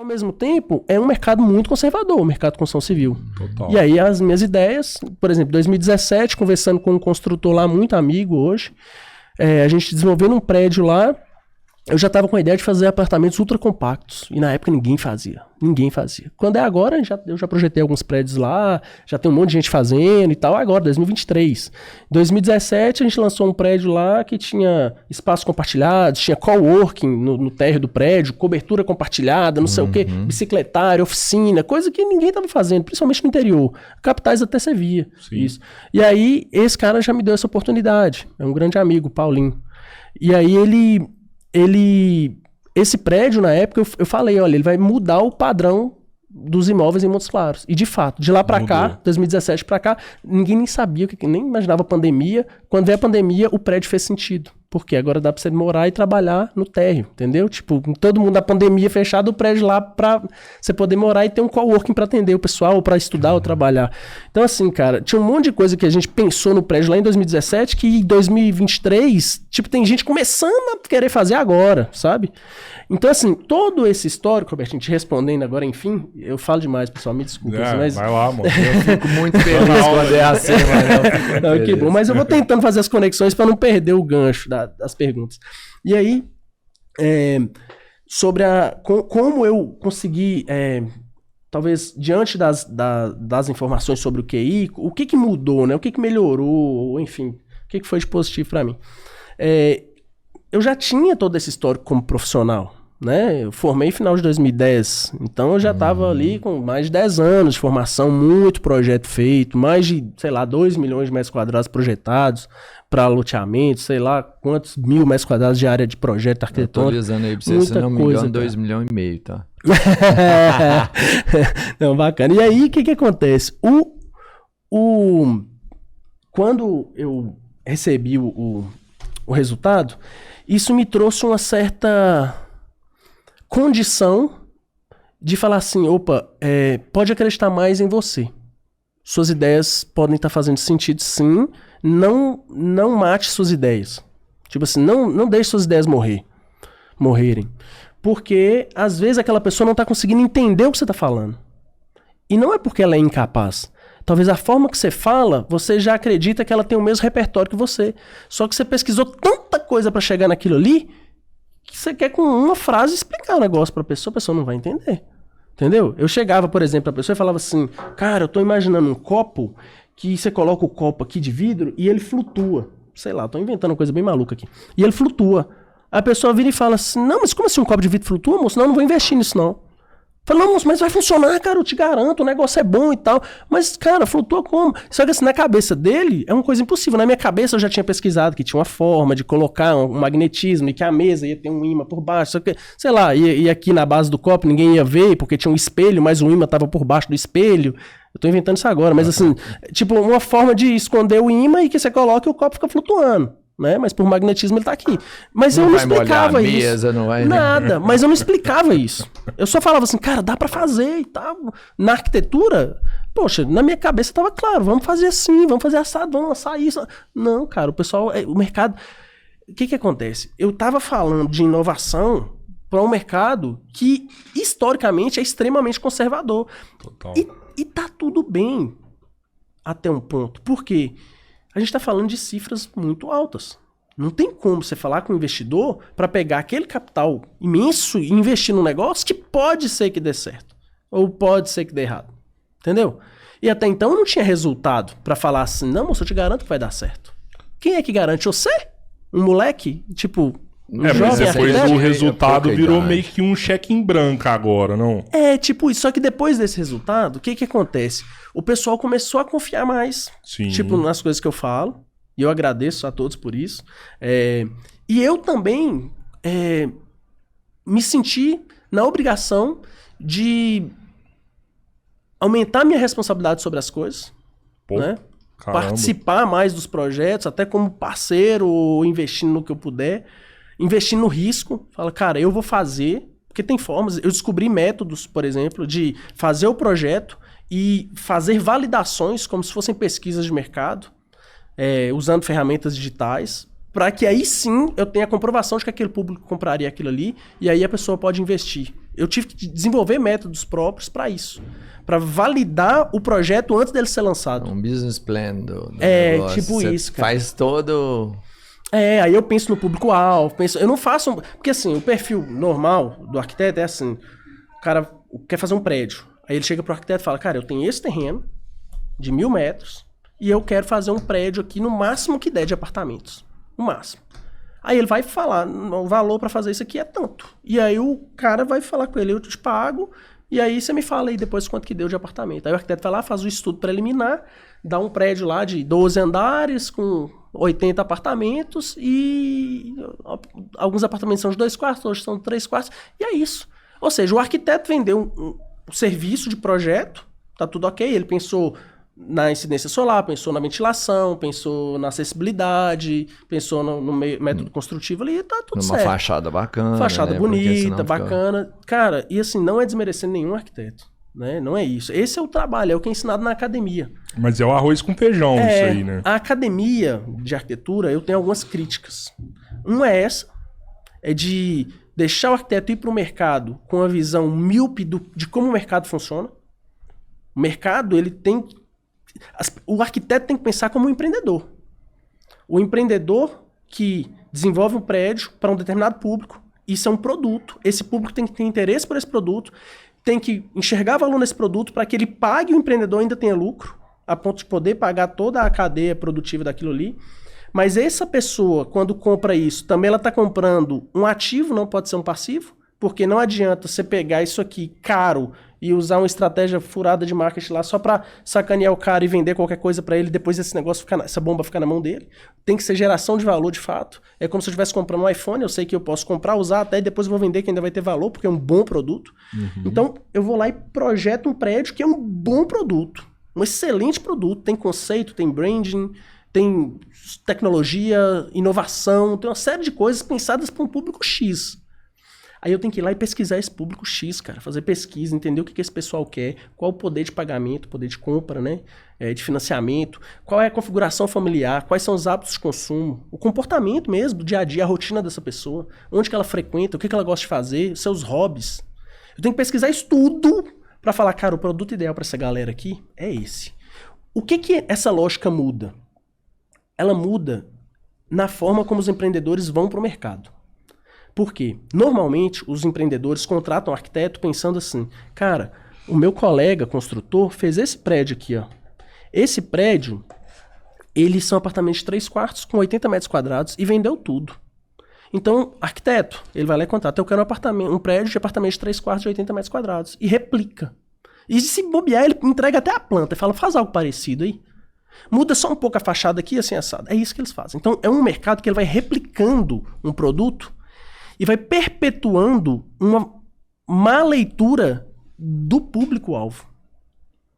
Ao mesmo tempo, é um mercado muito conservador, o mercado de construção civil. Total. E aí as minhas ideias, por exemplo, em 2017, conversando com um construtor lá, muito amigo hoje, a gente desenvolvendo um prédio lá, eu já estava com a ideia de fazer apartamentos ultra compactos. E na época ninguém fazia. Ninguém fazia. Quando é agora, eu já projetei alguns prédios lá, já tem um monte de gente fazendo e tal. Agora, 2023. Em 2017, a gente lançou um prédio lá que tinha espaço compartilhado, tinha coworking no térreo do prédio, cobertura compartilhada, não sei o quê, bicicletário, oficina, coisa que ninguém estava fazendo, principalmente no interior. Capitais até você via isso. E aí, esse cara já me deu essa oportunidade. É um grande amigo, Paulinho. E aí esse prédio, na época, eu falei, olha, ele vai mudar o padrão dos imóveis em Montes Claros. E, de fato, de lá pra cá, 2017 pra cá, ninguém nem sabia, nem imaginava a pandemia. Quando veio a pandemia, o prédio fez sentido. Porque agora dá pra você morar e trabalhar no térreo, entendeu? Tipo, todo mundo na pandemia fechado, o prédio lá pra você poder morar e ter um coworking pra atender o pessoal, ou pra estudar ou trabalhar. Então, assim, cara, tinha um monte de coisa que a gente pensou no prédio lá em 2017, que em 2023, tipo, tem gente começando a querer fazer agora, sabe? Então, assim, todo esse histórico, Robertinho, te respondendo agora, enfim, eu falo demais, pessoal, me desculpa. Mas vai lá, mano. Eu fico muito feliz quando é assim, mano. Não, que bom, mas eu vou tentando fazer as conexões para não perder o gancho das perguntas. E aí, sobre como eu consegui, talvez, diante das informações sobre o QI, o que mudou, né? O que melhorou, ou, enfim, o que foi de positivo para mim? Eu já tinha todo esse histórico como profissional, né? Eu formei no final de 2010, então eu já estava ali com mais de 10 anos de formação, muito projeto feito, mais de, sei lá, 2 milhões de metros quadrados projetados para loteamento, sei lá, quantos mil metros quadrados de área de projeto arquitetônico. Atualizando aí pra você, se não me engano, 2,5 milhões, tá? Não, bacana. E aí, o que acontece? Quando eu recebi o resultado, isso me trouxe uma certa condição de falar assim, opa, pode acreditar mais em você. Suas ideias podem estar fazendo sentido, sim. Não mate suas ideias. Tipo assim, não deixe suas ideias morrerem. Porque, às vezes, aquela pessoa não está conseguindo entender o que você está falando. E não é porque ela é incapaz. Talvez a forma que você fala, você já acredita que ela tem o mesmo repertório que você. Só que você pesquisou tanta coisa para chegar naquilo ali, que você quer com uma frase explicar o negócio pra pessoa, a pessoa não vai entender. Entendeu? Eu chegava, por exemplo, a pessoa e falava assim, cara, eu tô imaginando um copo que você coloca o copo aqui de vidro e ele flutua. Sei lá, tô inventando uma coisa bem maluca aqui. E ele flutua. A pessoa vira e fala assim, não, mas como assim um copo de vidro flutua, moço? Não vou investir nisso, não. Fala, não, moço, mas vai funcionar, cara, eu te garanto, o negócio é bom e tal. Mas, cara, flutua como? Só que assim, na cabeça dele é uma coisa impossível. Na minha cabeça eu já tinha pesquisado que tinha uma forma de colocar um magnetismo e que a mesa ia ter um ímã por baixo. Só que, sei lá, ia aqui na base do copo, ninguém ia ver porque tinha um espelho, mas o ímã tava por baixo do espelho. Eu tô inventando isso agora, mas assim, tipo, uma forma de esconder o ímã e que você coloca e o copo fica flutuando. Né? Mas por magnetismo ele tá aqui. Mas eu não explicava isso. Mesa, não vai... Nada, mas eu não explicava isso. Eu só falava assim, cara, dá pra fazer e tal. Na arquitetura, poxa, na minha cabeça tava claro, vamos fazer assim, vamos fazer assado, vamos lançar isso. Não, cara, o pessoal, o mercado... O que acontece? Eu tava falando de inovação para um mercado que, historicamente, é extremamente conservador. Total. E tá tudo bem até um ponto. Por quê? A gente está falando de cifras muito altas. Não tem como você falar com o investidor para pegar aquele capital imenso e investir num negócio que pode ser que dê certo. Ou pode ser que dê errado. Entendeu? E até então eu não tinha resultado para falar assim, não, moço, eu te garanto que vai dar certo. Quem é que garante? Você? Um moleque? Tipo... mas depois o resultado virou meio que um cheque em branco agora, não? Tipo isso. Só que depois desse resultado, o que acontece? O pessoal começou a confiar mais, Sim. Tipo, nas coisas que eu falo. E eu agradeço a todos por isso. E eu também me senti na obrigação de aumentar minha responsabilidade sobre as coisas. Pô, né? caramba. Participar mais dos projetos, até como parceiro, ou investindo no que eu puder. Investir no risco. Fala, cara, eu vou fazer, porque tem formas. Eu descobri métodos, por exemplo, de fazer o projeto e fazer validações como se fossem pesquisas de mercado, usando ferramentas digitais, para que aí sim eu tenha a comprovação de que aquele público compraria aquilo ali, e aí a pessoa pode investir. Eu tive que desenvolver métodos próprios para isso. Para validar o projeto antes dele ser lançado. Um business plan do negócio. Tipo Você isso, cara. faz todo... Aí eu penso no público-alvo, eu não faço... Porque assim, o perfil normal do arquiteto é assim, o cara quer fazer um prédio. Aí ele chega pro arquiteto e fala, cara, eu tenho esse terreno de 1.000 metros e eu quero fazer um prédio aqui no máximo que der de apartamentos. No máximo. Aí ele vai falar, o valor para fazer isso aqui é tanto. E aí o cara vai falar com ele, eu te pago, e aí você me fala aí depois quanto que deu de apartamento. Aí o arquiteto vai lá, faz o estudo preliminar, dá um prédio lá de 12 andares com 80 apartamentos e alguns apartamentos são de 2 quartos, outros são de 3 quartos, e é isso. Ou seja, o arquiteto vendeu um serviço de projeto, tá tudo ok, ele pensou na incidência solar, pensou na ventilação, pensou na acessibilidade, pensou no método construtivo ali, tá tudo certo. Numa fachada bacana. Fachada né? bonita, bacana. Cara, e assim, não é desmerecendo nenhum arquiteto, né? Não é isso. Esse é o trabalho, é o que é ensinado na academia. Mas é o arroz com feijão isso aí, né? A academia de arquitetura, eu tenho algumas críticas. Uma é essa, é de deixar o arquiteto ir para o mercado com a visão míope de como o mercado funciona. O mercado, ele tem... O arquiteto tem que pensar como um empreendedor. O empreendedor que desenvolve um prédio para um determinado público, isso é um produto. Esse público tem que ter interesse por esse produto, tem que enxergar valor nesse produto para que ele pague e o empreendedor ainda tenha lucro, a ponto de poder pagar toda a cadeia produtiva daquilo ali. Mas essa pessoa, quando compra isso, também ela está comprando um ativo, não pode ser um passivo, porque não adianta você pegar isso aqui caro e usar uma estratégia furada de marketing lá só para sacanear o cara e vender qualquer coisa para ele, depois esse negócio essa bomba ficar na mão dele. Tem que ser geração de valor de fato. É como se eu estivesse comprando um iPhone, eu sei que eu posso comprar, usar até e depois eu vou vender que ainda vai ter valor, porque é um bom produto. Então eu vou lá e projeto um prédio que é um bom produto, um excelente produto, tem conceito, tem branding, tem tecnologia, inovação, tem uma série de coisas pensadas para um público X. Aí eu tenho que ir lá e pesquisar esse público X, cara. Fazer pesquisa, entender o que esse pessoal quer, qual o poder de pagamento, poder de compra, né? De financiamento, qual é a configuração familiar, quais são os hábitos de consumo, o comportamento mesmo, do dia a dia, a rotina dessa pessoa, onde que ela frequenta, o que ela gosta de fazer, seus hobbies. Eu tenho que pesquisar isso tudo para falar, cara, o produto ideal para essa galera aqui é esse. O que essa lógica muda? Ela muda na forma como os empreendedores vão para o mercado. Por quê? Normalmente, os empreendedores contratam um arquiteto pensando assim, cara, o meu colega construtor fez esse prédio aqui, ó. Esse prédio, eles são apartamentos de 3 quartos com 80 metros quadrados e vendeu tudo. Então, arquiteto, ele vai lá e contrata, eu quero um prédio de apartamento de 3 quartos de 80 metros quadrados e replica. E se bobear, ele entrega até a planta e fala, faz algo parecido aí. Muda só um pouco a fachada aqui, assim, assado. É isso que eles fazem. Então, é um mercado que ele vai replicando um produto e vai perpetuando uma má leitura do público-alvo.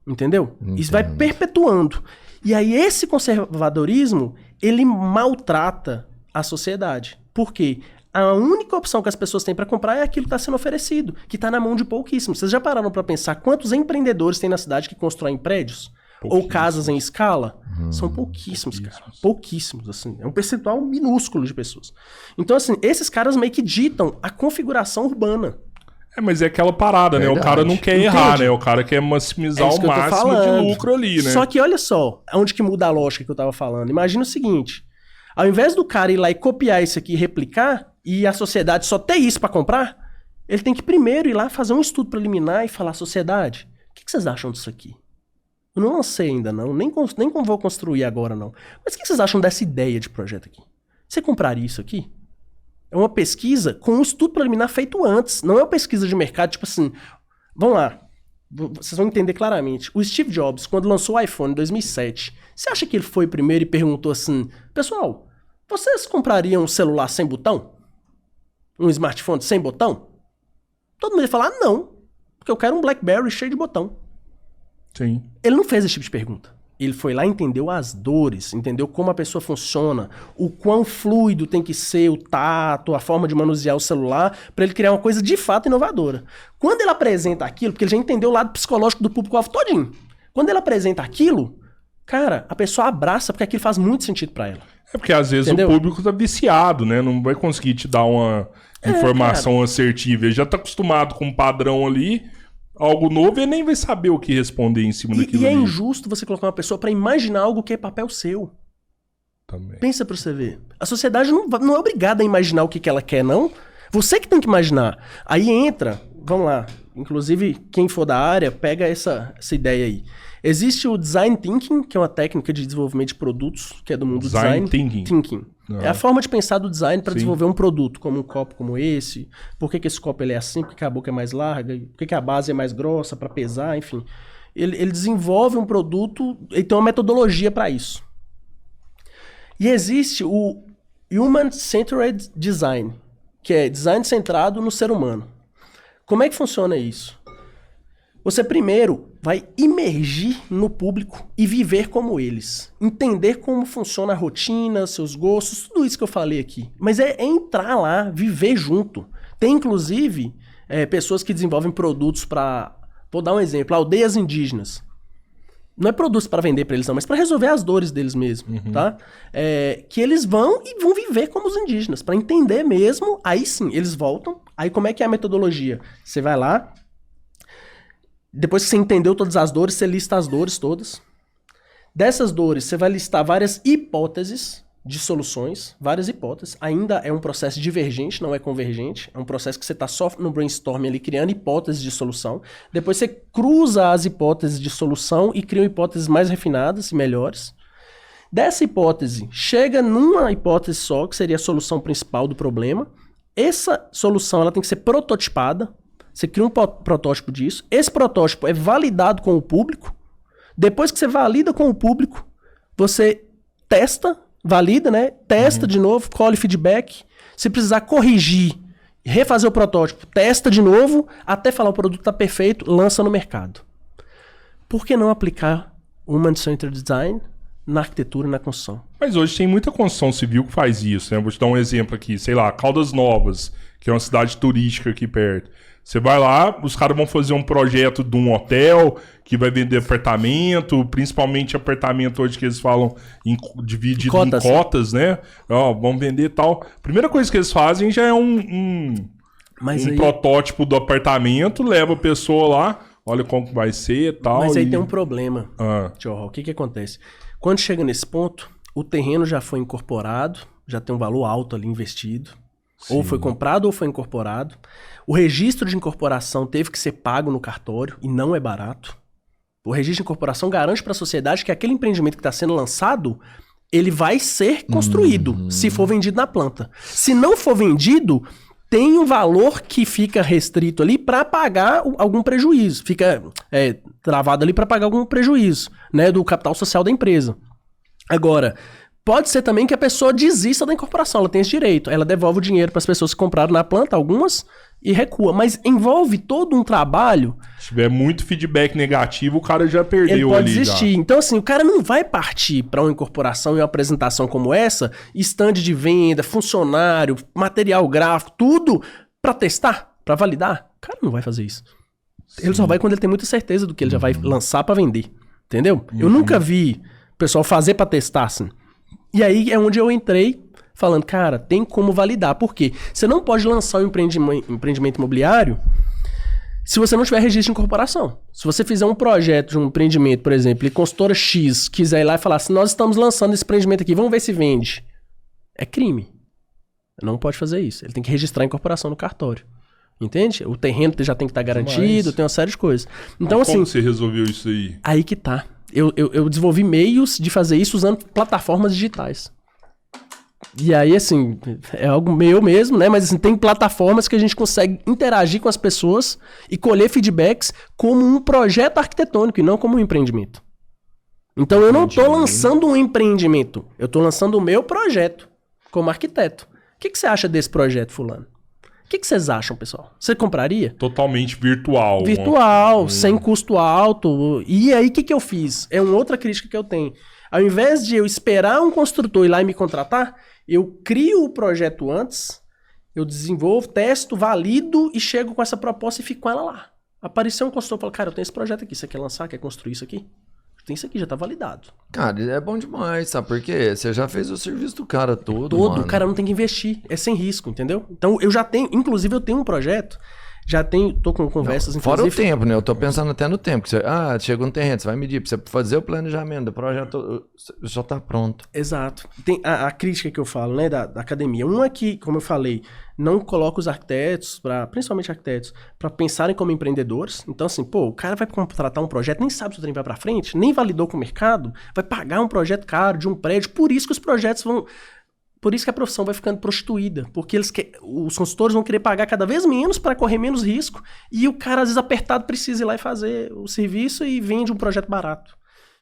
Entendeu? Entendo. Isso vai perpetuando. E aí esse conservadorismo, ele maltrata a sociedade. Por quê? A única opção que as pessoas têm para comprar é aquilo que está sendo oferecido, que está na mão de pouquíssimos. Vocês já pararam para pensar quantos empreendedores tem na cidade que constroem prédios? Ou casas em escala? São pouquíssimos, cara. Pouquíssimos, assim. É um percentual minúsculo de pessoas. Então, assim, esses caras meio que ditam a configuração urbana. Mas é aquela parada, né? O cara não quer errar, né? O cara quer maximizar o máximo de lucro ali, né? Só que olha só, onde que muda a lógica que eu tava falando. Imagina o seguinte, ao invés do cara ir lá e copiar isso aqui e replicar, e a sociedade só ter isso pra comprar, ele tem que primeiro ir lá fazer um estudo preliminar e falar, sociedade, o que vocês acham disso aqui? Eu não lancei ainda não, nem vou construir agora não. Mas o que vocês acham dessa ideia de projeto aqui? Você compraria isso aqui? É uma pesquisa com um estudo preliminar feito antes. Não é uma pesquisa de mercado, tipo assim... Vamos lá. Vocês vão entender claramente. O Steve Jobs, quando lançou o iPhone em 2007, você acha que ele foi primeiro e perguntou assim... Pessoal, vocês comprariam um celular sem botão? Um smartphone sem botão? Todo mundo ia falar, não. Porque eu quero um BlackBerry cheio de botão. Sim. Ele não fez esse tipo de pergunta. Ele foi lá e entendeu as dores, entendeu como a pessoa funciona, o quão fluido tem que ser o tato, a forma de manusear o celular, para ele criar uma coisa de fato inovadora. Quando ele apresenta aquilo, porque ele já entendeu o lado psicológico do público-alvo todinho, quando ele apresenta aquilo, cara, a pessoa abraça porque aquilo faz muito sentido para ela. É porque às vezes entendeu? O público tá viciado, né? Não vai conseguir te dar uma informação assertiva. Ele já tá acostumado com um padrão ali, algo novo, e nem vai saber o que responder em cima daquilo. E é injusto você colocar uma pessoa pra imaginar algo que é papel seu. Também. Pensa pra você ver. A sociedade não é obrigada a imaginar o que ela quer, não. Você que tem que imaginar. Aí entra, vamos lá, inclusive quem for da área, pega essa ideia aí. Existe o Design Thinking, que é uma técnica de desenvolvimento de produtos, que é do mundo do design. Thinking. É a forma de pensar do design para desenvolver um produto, como um copo como esse. Por que esse copo ele é assim? Por que a boca é mais larga? Por que a base é mais grossa para pesar? Enfim. Ele desenvolve um produto e tem uma metodologia para isso. E existe o Human Centered Design, que é design centrado no ser humano. Como é que funciona isso? Você primeiro vai imergir no público e viver como eles. Entender como funciona a rotina, seus gostos, tudo isso que eu falei aqui. Mas é entrar lá, viver junto. Tem, inclusive, pessoas que desenvolvem produtos para... Vou dar um exemplo, aldeias indígenas. Não é produtos para vender para eles, não, mas para resolver as dores deles mesmo, tá? Que eles vão viver como os indígenas, para entender mesmo. Aí sim, eles voltam. Aí como é que é a metodologia? Você vai lá... Depois que você entendeu todas as dores, você lista as dores todas. Dessas dores, você vai listar várias hipóteses de soluções, várias hipóteses. Ainda é um processo divergente, não é convergente. É um processo que você está só no brainstorming ali, criando hipóteses de solução. Depois você cruza as hipóteses de solução e cria hipóteses mais refinadas e melhores. Dessa hipótese, chega numa hipótese só, que seria a solução principal do problema. Essa solução ela tem que ser prototipada. Você cria um protótipo disso. Esse protótipo é validado com o público. Depois que você valida com o público, você testa, valida, né? Testa de novo, colhe feedback. Se precisar corrigir, refazer o protótipo, testa de novo, até falar o produto está perfeito, lança no mercado. Por que não aplicar Human Centered Design na arquitetura e na construção? Mas hoje tem muita construção civil que faz isso, né? Vou te dar um exemplo aqui. Sei lá, Caldas Novas, que é uma cidade turística aqui perto. Você vai lá, os caras vão fazer um projeto de um hotel que vai vender apartamento, principalmente apartamento hoje que eles falam dividido em cotas, né? Ó, vão vender e tal. Primeira coisa que eles fazem já é um protótipo do apartamento, leva a pessoa lá, olha como vai ser e tal. Mas aí tem um problema, Tio. O que acontece? Quando chega nesse ponto, o terreno já foi incorporado, já tem um valor alto ali investido. Sim. Ou foi comprado ou foi incorporado. O registro de incorporação teve que ser pago no cartório e não é barato. O registro de incorporação garante para a sociedade que aquele empreendimento que está sendo lançado, ele vai ser construído se for vendido na planta. Se não for vendido, tem um valor que fica restrito ali para pagar algum prejuízo. Fica travado ali para pagar algum prejuízo, né, do capital social da empresa. Agora... Pode ser também que a pessoa desista da incorporação, ela tem esse direito. Ela devolve o dinheiro para as pessoas que compraram na planta, algumas, e recua. Mas envolve todo um trabalho... Se tiver muito feedback negativo, o cara já perdeu ali. Ele pode desistir. Já. Então, assim, o cara não vai partir para uma incorporação e uma apresentação como essa, stand de venda, funcionário, material gráfico, tudo, para testar, para validar. O cara não vai fazer isso. Sim. Ele só vai quando ele tem muita certeza do que ele já vai lançar para vender. Entendeu? Eu nunca vi o pessoal fazer para testar, assim. E aí é onde eu entrei falando, cara, tem como validar. Por quê? Você não pode lançar um empreendimento imobiliário se você não tiver registro de incorporação. Se você fizer um projeto de um empreendimento, por exemplo, e consultora X quiser ir lá e falar assim, nós estamos lançando esse empreendimento aqui, vamos ver se vende. É crime. Não pode fazer isso. Ele tem que registrar a incorporação no cartório. Entende? O terreno já tem que estar garantido, tem uma série de coisas. Então, assim... Como você resolveu isso aí? Aí que tá. Eu desenvolvi meios de fazer isso usando plataformas digitais. E aí, assim, é algo meu mesmo, né? Mas assim, tem plataformas que a gente consegue interagir com as pessoas e colher feedbacks como um projeto arquitetônico e não como um empreendimento. Então eu não estou lançando um empreendimento, eu estou lançando o meu projeto como arquiteto. O que você acha desse projeto, fulano? O que vocês acham, pessoal? Você compraria? Totalmente virtual. Virtual, sem custo alto. E aí, o que eu fiz? É uma outra crítica que eu tenho. Ao invés de eu esperar um construtor ir lá e me contratar, eu crio o projeto antes, eu desenvolvo, testo, valido e chego com essa proposta e fico com ela lá. Apareceu um consultor e fala, cara, eu tenho esse projeto aqui, você quer lançar, quer construir isso aqui? tem isso aqui, já tá validado. Cara, é bom demais, sabe por quê? Você já fez o serviço do cara todo, O mano. cara não tem que investir, é sem risco, entendeu? Então eu já tenho, inclusive eu tenho um projeto, tô com conversas, Fora o inclusive... tempo, né? Eu tô pensando até no tempo. Que você, chega um terreno, você vai medir pra você fazer o planejamento do projeto, já tá pronto. Exato. Tem a crítica que eu falo, né, da academia. Uma que, como eu falei, não coloca os arquitetos, principalmente arquitetos, para pensarem como empreendedores. Então, assim, o cara vai contratar um projeto, nem sabe se o trem vai para frente, nem validou com o mercado, vai pagar um projeto caro de um prédio. Por isso que os projetos vão... Por isso que a profissão vai ficando prostituída, porque os consultores vão querer pagar cada vez menos para correr menos risco, e o cara, às vezes, apertado, precisa ir lá e fazer o serviço e vende um projeto barato.